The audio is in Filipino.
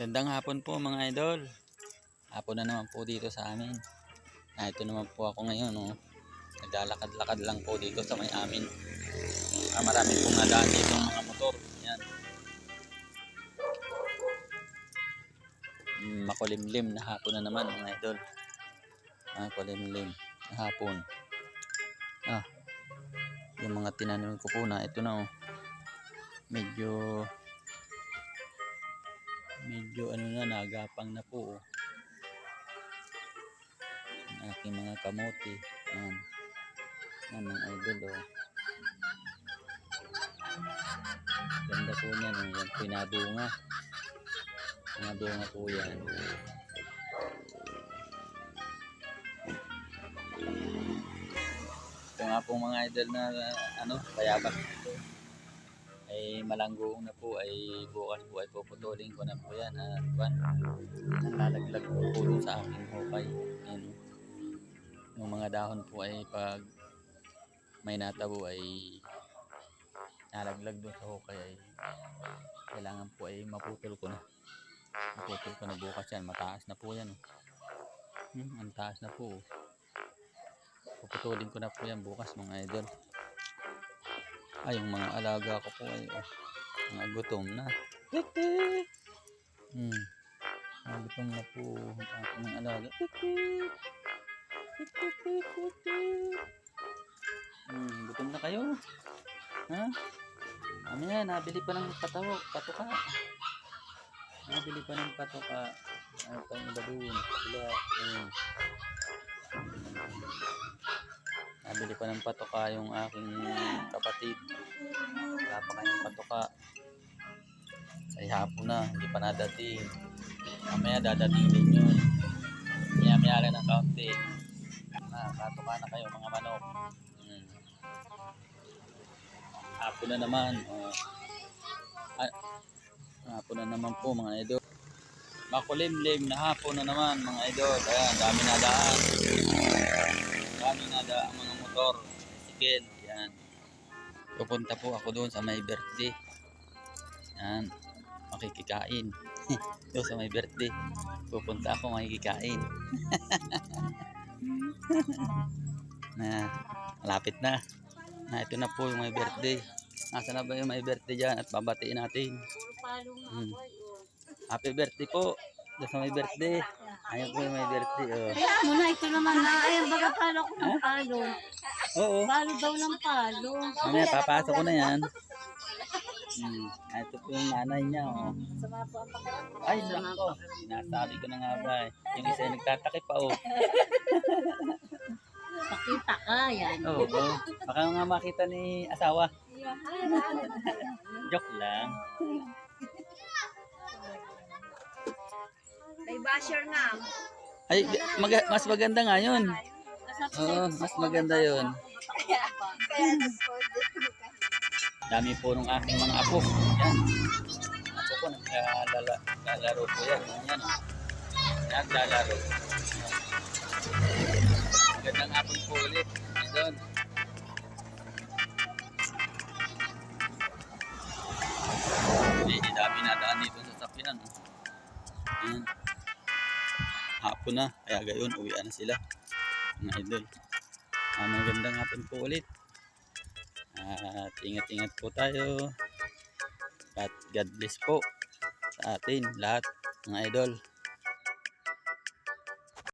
Gandang hapon po mga idol. Hapon na naman po dito sa amin. Ito naman po ako ngayon. Oh. Naglalakad-lakad lang po dito sa may amin. Marami pong nadaan dito mga motor. Yan. Makulimlim na hapon na naman mga idol. Makulimlim na hapon. Yung mga tinanim ko po na ito na oh. Medyo ano na, nagapang na po oh. Ang aking mga kamote. Yan mga idol oh. Ganda po niyan oh. Yan pinabunga. Pinabunga po yan. Ito nga po mga idol na ano, bayabas ito ay malanggoong na po, ay bukas po ay puputulin ko na po yan at lalaglag po po sa aking hukay. Yan. Yung mga dahon po ay pag may natabo ay nalaglag doon sa hukay ay kailangan po ay maputol ko na bukas yan. Mataas na po yan ang taas na po. Puputulin ko na po yan bukas mga idol. Yung mga alaga ko po ay mga gutom na. Mga gutom na po ang mga alaga. Gutom na kayo? Ha? Mamaya nabili pa ng patuka. Nabili pa ng patuka. Pang baboon. Sila. Nabili pa ng patuka yung aking kapatid. Wala pa kanyang patuka. Ay hapon na, hindi pa nadating. Mamaya dadating din yun. Maya lang ng kaunti. Patuka na kayo mga manok. Hapon na naman. Hapon na naman po mga idol. Makulimlim na hapon na naman mga idol. Ayan, dami nadaan. Dami nadaan mga motor. Bicycle. Yan. Pupunta po ako doon sa may birthday. Yan. Makikikain. Doon sa may birthday. Pupunta ako makikikain. Malapit na. Ito na po yung may birthday. Nasa na ba yung may birthday dyan at babatiin natin. Happy birthday po. Doon sa may birthday. Ayun po yung may birthday. Kaya mo na, ito naman na. Ayan, baga palo ko ng palo. Oo. Palo daw ng palo. Mamaya papasok ko na yan. Ito po yung nanay niya. Sama po ang pakiramdam. Ay, ko. Sinasabi ko na nga ba. Yung isa yung nagtatakip pa Pakita ka yan. Oo. Baka nga makita ni asawa. Joke lang. May basher nga. Ay, mas maganda nga yun. Oo, mas maganda yun. Dami po nung aking mga apo. Yan. Apo ko, naglalaro po yan. Yan. Naglalaro. Magandang hapon po ulit. Doon. Hindi dami nadaan dito sa sapyan. Yan. Hapon na. Kaya gayon, uwian na sila. Mga idol. Magandang hapon po ulit. At ingat-ingat po tayo. At God bless po sa atin lahat mga idol.